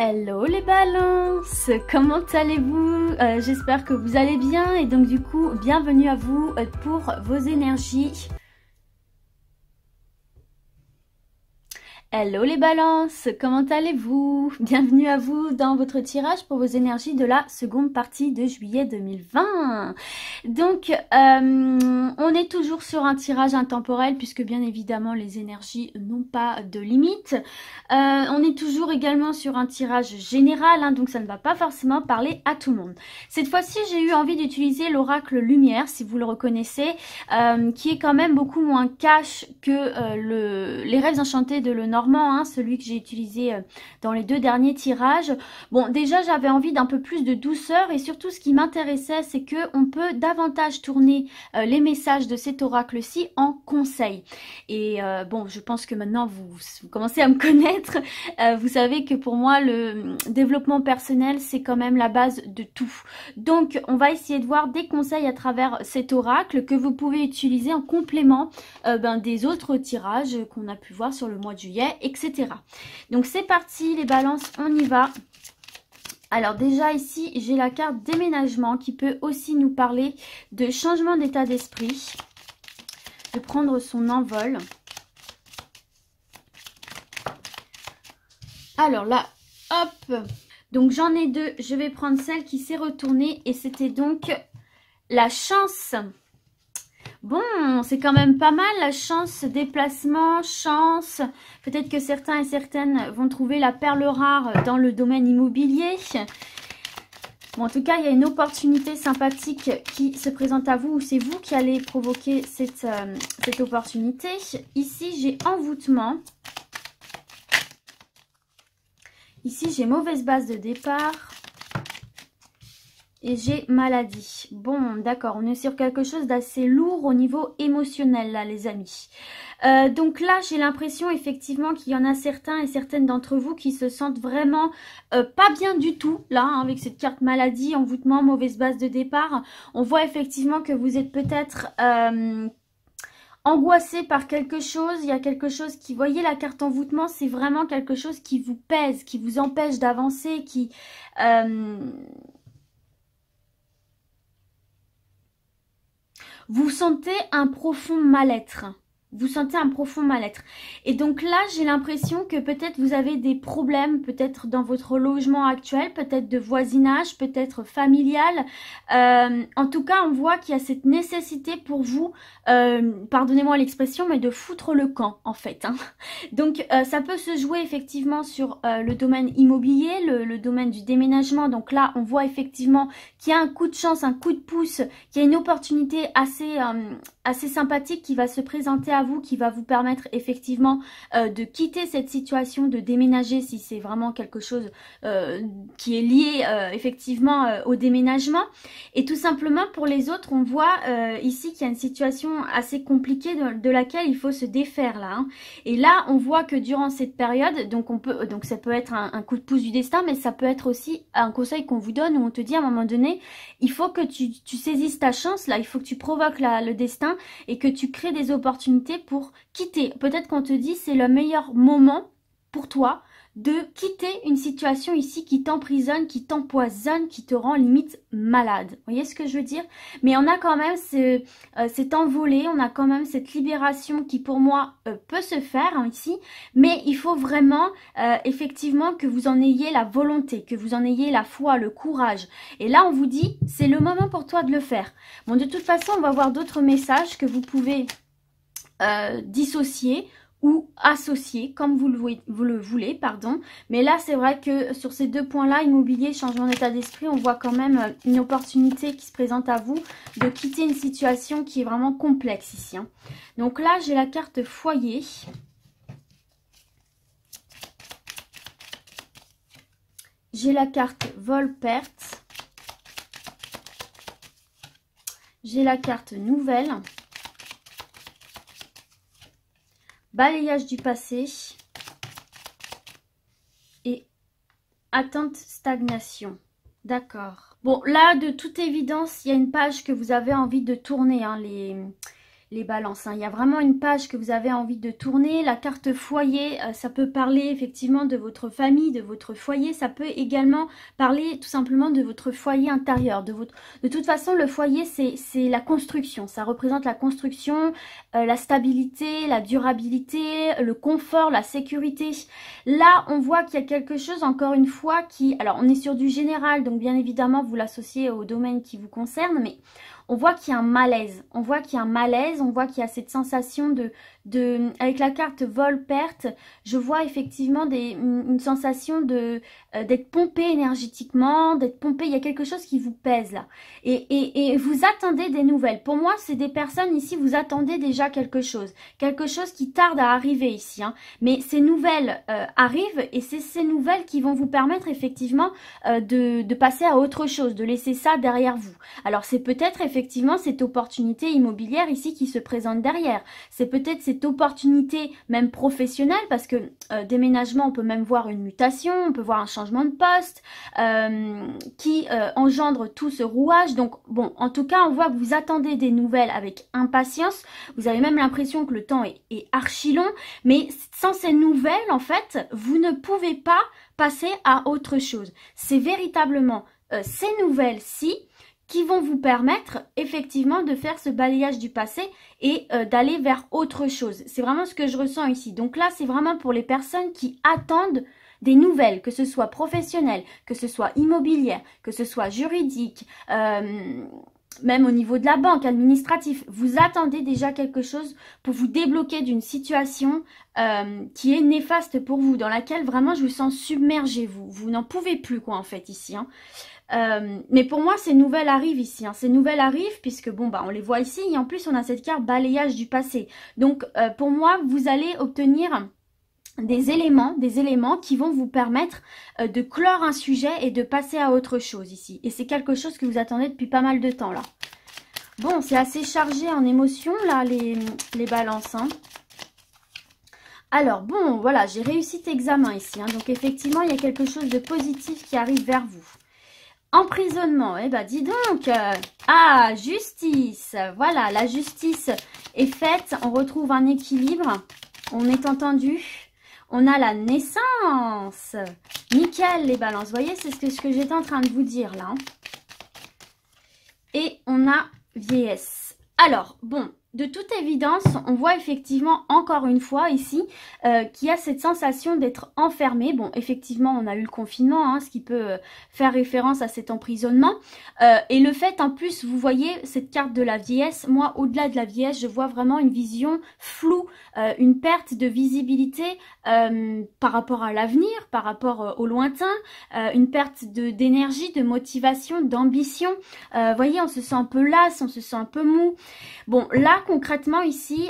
Hello les balances, comment allez-vous? J'espère que vous allez bien et donc du coup, bienvenue à vous pour vos énergies. Hello les balances, comment allez-vous? Bienvenue à vous dans votre tirage pour vos énergies de la seconde partie de juillet 2020. Donc, on est toujours sur un tirage intemporel puisque bien évidemment les énergies n'ont pas de limite. On est toujours également sur un tirage général, hein, donc ça ne va pas forcément parler à tout le monde. Cette fois-ci, j'ai eu envie d'utiliser l'oracle lumière, si vous le reconnaissez, qui est quand même beaucoup moins cash que les rêves enchantés de Lenormand, hein, celui que j'ai utilisé dans les deux derniers tirages. Bon, déjà j'avais envie d'un peu plus de douceur et surtout ce qui m'intéressait, c'est que on peut davantage tourner les messages de cet oracle-ci en conseil. Et bon, je pense que maintenant vous commencez à me connaître. Vous savez que pour moi, le développement personnel, c'est quand même la base de tout. Donc, on va essayer de voir des conseils à travers cet oracle que vous pouvez utiliser en complément des autres tirages qu'on a pu voir sur le mois de juillet, etc. Donc, c'est parti les balances, on y va. Alors déjà ici, j'ai la carte déménagement qui peut aussi nous parler de changement d'état d'esprit, de prendre son envol. Alors là, hop, donc j'en ai deux, je vais prendre celle qui s'est retournée et c'était donc la chance. Bon, c'est quand même pas mal la chance, déplacement, chance. Peut-être que certains et certaines vont trouver la perle rare dans le domaine immobilier. Bon, en tout cas, il y a une opportunité sympathique qui se présente à vous ou c'est vous qui allez provoquer cette opportunité. Ici, j'ai envoûtement. Ici, j'ai mauvaise base de départ. Et j'ai maladie. Bon, d'accord, on est sur quelque chose d'assez lourd au niveau émotionnel, là, les amis. Donc là, j'ai l'impression, effectivement, qu'il y en a certains et certaines d'entre vous qui se sentent vraiment pas bien du tout, là, hein, avec cette carte maladie, envoûtement, mauvaise base de départ. On voit effectivement que vous êtes peut-être angoissé par quelque chose. Il y a quelque chose qui, voyez la carte envoûtement, c'est vraiment quelque chose qui vous pèse, qui vous empêche d'avancer, qui... vous sentez un profond mal-être. Vous sentez un profond mal-être. Et donc là, j'ai l'impression que peut-être vous avez des problèmes, peut-être dans votre logement actuel, peut-être de voisinage, peut-être familial. En tout cas, on voit qu'il y a cette nécessité pour vous, pardonnez-moi l'expression, mais de foutre le camp, en fait. Hein. Donc, ça peut se jouer effectivement sur le domaine immobilier, le domaine du déménagement. Donc là, on voit effectivement qu'il y a un coup de chance, un coup de pouce, qu'il y a une opportunité assez sympathique qui va se présenter à vous, qui va vous permettre effectivement de quitter cette situation, de déménager si c'est vraiment quelque chose qui est lié effectivement au déménagement. Et tout simplement pour les autres, on voit ici qu'il y a une situation assez compliquée de laquelle il faut se défaire là. Hein. Et là, on voit que durant cette période, donc ça peut être un coup de pouce du destin, mais ça peut être aussi un conseil qu'on vous donne où on te dit à un moment donné, il faut que tu saisisses ta chance là, il faut que tu provoques le destin et que tu crées des opportunités pour quitter. Peut-être qu'on te dit c'est le meilleur moment pour toi de quitter une situation ici qui t'emprisonne, qui t'empoisonne, qui te rend limite malade. Vous voyez ce que je veux dire? Mais on a quand même cet envolé, on a quand même cette libération qui pour moi peut se faire hein, ici, mais il faut vraiment effectivement que vous en ayez la volonté, que vous en ayez la foi, le courage. Et là on vous dit, c'est le moment pour toi de le faire. Bon, de toute façon, on va voir d'autres messages que vous pouvez dissocier ou associer comme vous le voulez, pardon. Mais là, c'est vrai que sur ces deux points-là, immobilier, changement d'état d'esprit, on voit quand même une opportunité qui se présente à vous de quitter une situation qui est vraiment complexe ici. Hein. Donc là, j'ai la carte foyer. J'ai la carte vol-perte. J'ai la carte nouvelle. Balayage du passé et attente stagnation. D'accord. Bon, là, de toute évidence, il y a une page que vous avez envie de tourner. Hein, les balances, hein. Il y a vraiment une page que vous avez envie de tourner. La carte foyer, ça peut parler effectivement de votre famille, de votre foyer. Ça peut également parler tout simplement de votre foyer intérieur. De toute façon, le foyer, c'est la construction. Ça représente la construction, la stabilité, la durabilité, le confort, la sécurité. Là, on voit qu'il y a quelque chose, encore une fois, qui... Alors, on est sur du général, donc bien évidemment, vous l'associez au domaine qui vous concerne, mais... On voit qu'il y a un malaise, on voit qu'il y a un malaise, on voit qu'il y a cette sensation avec la carte vol-perte, je vois effectivement une sensation d'être pompé énergétiquement, d'être pompé, il y a quelque chose qui vous pèse là. Et vous attendez des nouvelles. Pour moi, c'est des personnes ici, vous attendez déjà quelque chose qui tarde à arriver ici, hein. Mais ces nouvelles arrivent et c'est ces nouvelles qui vont vous permettre effectivement de passer à autre chose, de laisser ça derrière vous. Alors c'est peut-être effectivement cette opportunité immobilière ici qui se présente derrière. C'est peut-être cette opportunité même professionnelle parce que déménagement, on peut même voir une mutation, on peut voir un changement de poste qui engendre tout ce rouage. Donc bon, en tout cas, on voit que vous attendez des nouvelles avec impatience. Vous avez même l'impression que le temps est archi long, mais sans ces nouvelles, en fait, vous ne pouvez pas passer à autre chose. C'est véritablement ces nouvelles-ci qui vont vous permettre effectivement de faire ce balayage du passé et d'aller vers autre chose. C'est vraiment ce que je ressens ici. Donc là, c'est vraiment pour les personnes qui attendent des nouvelles, que ce soit professionnelles, que ce soit immobilière, que ce soit juridique, même au niveau de la banque, administratif. Vous attendez déjà quelque chose pour vous débloquer d'une situation qui est néfaste pour vous, dans laquelle vraiment je vous sens submergé. Vous n'en pouvez plus quoi en fait ici, hein. Mais pour moi ces nouvelles arrivent ici, hein. Ces nouvelles arrivent puisque bon bah on les voit ici et en plus on a cette carte balayage du passé. Donc pour moi vous allez obtenir des éléments qui vont vous permettre de clore un sujet et de passer à autre chose ici. Et c'est quelque chose que vous attendez depuis pas mal de temps là. Bon, c'est assez chargé en émotions là les balances, hein. Alors bon voilà, j'ai réussi cet examen ici, hein. Donc effectivement il y a quelque chose de positif qui arrive vers vous. Emprisonnement, eh ben dis donc, ah, justice, voilà, la justice est faite, on retrouve un équilibre, on est entendu, on a la naissance, nickel les balances, vous voyez, c'est ce que j'étais en train de vous dire là, hein. Et on a vieillesse. Alors, bon, de toute évidence, on voit effectivement encore une fois ici qu'il y a cette sensation d'être enfermé. Bon, effectivement, on a eu le confinement, hein, ce qui peut faire référence à cet emprisonnement. Et le fait, en plus, vous voyez cette carte de la vieillesse. Moi, au-delà de la vieillesse, je vois vraiment une vision floue, une perte de visibilité par rapport à l'avenir, par rapport au lointain, une perte d'énergie, de motivation, d'ambition. Vous voyez, on se sent un peu lasse, on se sent un peu mou. Bon, là, concrètement, ici,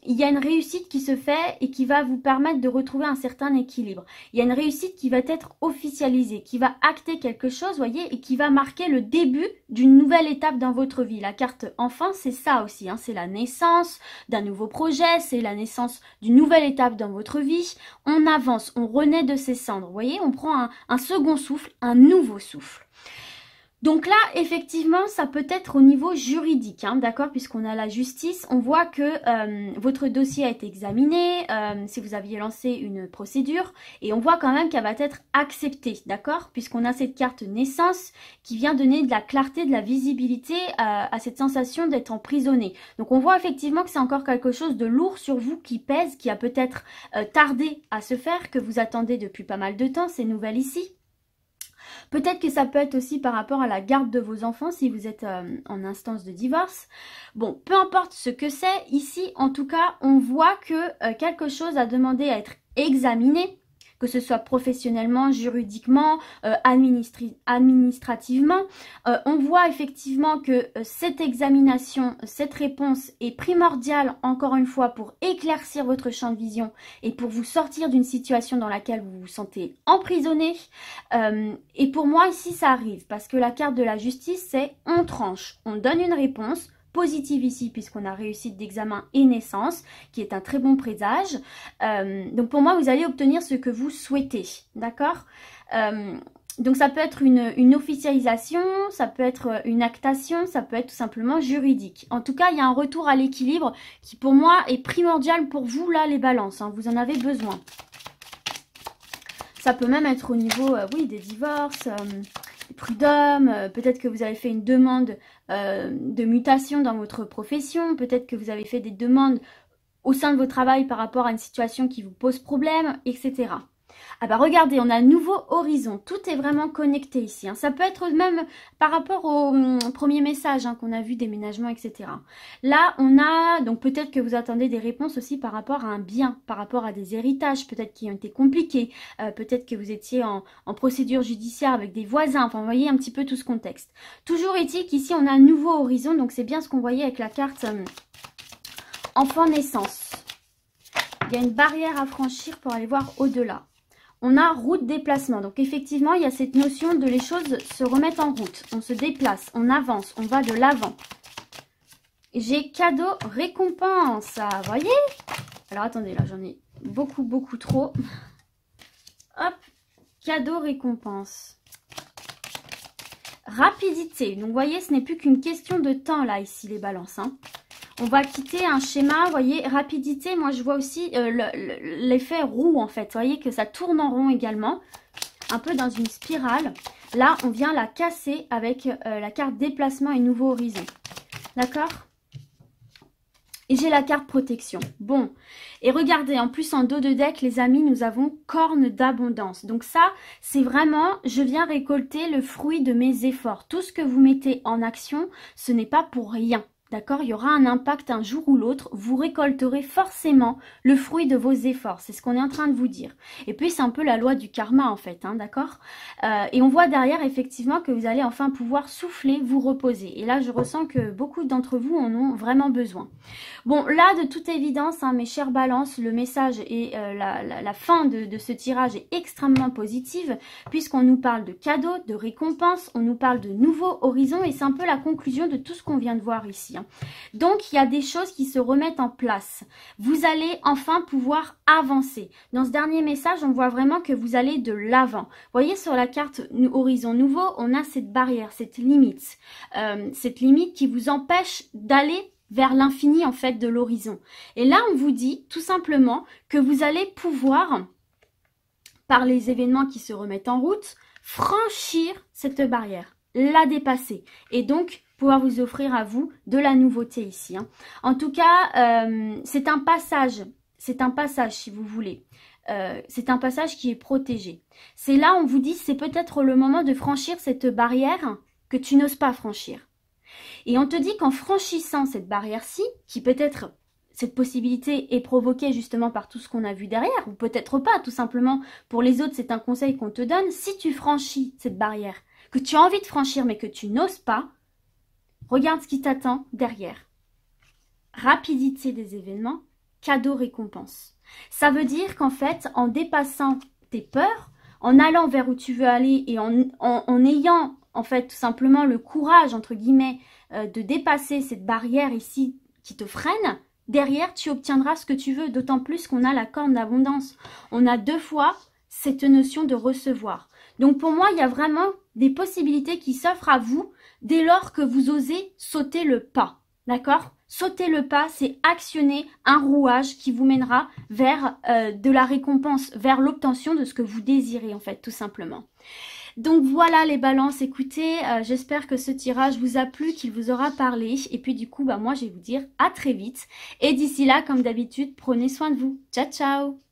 il y a une réussite qui se fait et qui va vous permettre de retrouver un certain équilibre. Il y a une réussite qui va être officialisée, qui va acter quelque chose, vous voyez, et qui va marquer le début d'une nouvelle étape dans votre vie. La carte enfant, c'est ça aussi, hein, c'est la naissance d'un nouveau projet, c'est la naissance d'une nouvelle étape dans votre vie. On avance, on renaît de ses cendres, vous voyez, on prend un second souffle, un nouveau souffle. Donc là, effectivement, ça peut être au niveau juridique, hein, d'accord, puisqu'on a la justice. On voit que votre dossier a été examiné, si vous aviez lancé une procédure, et on voit quand même qu'elle va être acceptée, d'accord, puisqu'on a cette carte naissance qui vient donner de la clarté, de la visibilité à cette sensation d'être emprisonné. Donc on voit effectivement que c'est encore quelque chose de lourd sur vous qui pèse, qui a peut-être tardé à se faire, que vous attendez depuis pas mal de temps, ces nouvelles ici. Peut-être que ça peut être aussi par rapport à la garde de vos enfants si vous êtes en instance de divorce. Bon, peu importe ce que c'est, ici en tout cas, on voit que quelque chose a demandé à être examiné, que ce soit professionnellement, juridiquement, administrativement. On voit effectivement que cette examination, cette réponse est primordiale, encore une fois, pour éclaircir votre champ de vision et pour vous sortir d'une situation dans laquelle vous vous sentez emprisonné. Et pour moi, ici, ça arrive, parce que la carte de la justice, c'est on tranche, on donne une réponse positive ici puisqu'on a réussite d'examen et naissance qui est un très bon présage. Donc pour moi vous allez obtenir ce que vous souhaitez, d'accord. Donc ça peut être une officialisation, ça peut être une actation, ça peut être tout simplement juridique. En tout cas, il y a un retour à l'équilibre qui pour moi est primordial pour vous là les balances, hein, vous en avez besoin. Ça peut même être au niveau oui, des divorces, des prud'hommes, peut-être que vous avez fait une demande de mutation dans votre profession, peut-être que vous avez fait des demandes au sein de votre travail par rapport à une situation qui vous pose problème, etc. Ah bah regardez, on a un nouveau horizon, tout est vraiment connecté ici. Hein. Ça peut être même par rapport au premier message hein, qu'on a vu, déménagement, etc. Là, on a, donc peut-être que vous attendez des réponses aussi par rapport à un bien, par rapport à des héritages, peut-être qui ont été compliqués, peut-être que vous étiez en procédure judiciaire avec des voisins, enfin vous voyez un petit peu tout ce contexte. Toujours est-il qu'ici, on a un nouveau horizon, donc c'est bien ce qu'on voyait avec la carte enfant naissance. Il y a une barrière à franchir pour aller voir au-delà. On a route déplacement. Donc effectivement, il y a cette notion de les choses se remettent en route. On se déplace, on avance, on va de l'avant. J'ai cadeau récompense. Vous voyez? Alors attendez, là j'en ai beaucoup trop. Hop, cadeau récompense. Rapidité. Donc vous voyez, ce n'est plus qu'une question de temps là ici les balances. Hein. On va quitter un schéma, vous voyez, rapidité. Moi, je vois aussi l'effet roue, en fait. Vous voyez que ça tourne en rond également, un peu dans une spirale. Là, on vient la casser avec la carte déplacement et nouveau horizon. D'accord? Et j'ai la carte protection. Bon, et regardez, en plus, en dos de deck, les amis, nous avons corne d'abondance. Donc ça, c'est vraiment, je viens récolter le fruit de mes efforts. Tout ce que vous mettez en action, ce n'est pas pour rien. D'accord, il y aura un impact un jour ou l'autre. Vous récolterez forcément le fruit de vos efforts. C'est ce qu'on est en train de vous dire. Et puis, c'est un peu la loi du karma, en fait. Hein, d'accord et on voit derrière, effectivement, que vous allez enfin pouvoir souffler, vous reposer. Et là, je ressens que beaucoup d'entre vous en ont vraiment besoin. Bon, là, de toute évidence, hein, mes chères balances, le message et la fin de ce tirage est extrêmement positive, puisqu'on nous parle de cadeaux, de récompenses, on nous parle de nouveaux horizons, et c'est un peu la conclusion de tout ce qu'on vient de voir ici. Donc, il y a des choses qui se remettent en place. Vous allez enfin pouvoir avancer. Dans ce dernier message, on voit vraiment que vous allez de l'avant. Vous voyez, sur la carte Horizon Nouveau, on a cette barrière, cette limite qui vous empêche d'aller vers l'infini, en fait, de l'horizon. Et là, on vous dit tout simplement que vous allez pouvoir, par les événements qui se remettent en route, franchir cette barrière, la dépasser. Et donc, pouvoir vous offrir à vous de la nouveauté ici. Hein. En tout cas, c'est un passage si vous voulez. C'est un passage qui est protégé. C'est là, on vous dit, c'est peut-être le moment de franchir cette barrière que tu n'oses pas franchir. Et on te dit qu'en franchissant cette barrière-ci, qui peut-être, cette possibilité est provoquée justement par tout ce qu'on a vu derrière, ou peut-être pas, tout simplement, pour les autres, c'est un conseil qu'on te donne. Si tu franchis cette barrière, que tu as envie de franchir, mais que tu n'oses pas, regarde ce qui t'attend derrière. Rapidité des événements, cadeau récompense. Ça veut dire qu'en fait, en dépassant tes peurs, en allant vers où tu veux aller et en ayant en fait tout simplement le courage, entre guillemets, de dépasser cette barrière ici qui te freine, derrière tu obtiendras ce que tu veux, d'autant plus qu'on a la corne d'abondance. On a 2 fois cette notion de recevoir. Donc pour moi, il y a vraiment des possibilités qui s'offrent à vous dès lors que vous osez sauter le pas. D'accord? Sauter le pas, c'est actionner un rouage qui vous mènera vers de la récompense, vers l'obtention de ce que vous désirez en fait, tout simplement. Donc voilà les balances, écoutez, j'espère que ce tirage vous a plu, qu'il vous aura parlé. Et puis du coup, moi je vais vous dire à très vite. Et d'ici là, comme d'habitude, prenez soin de vous. Ciao, ciao!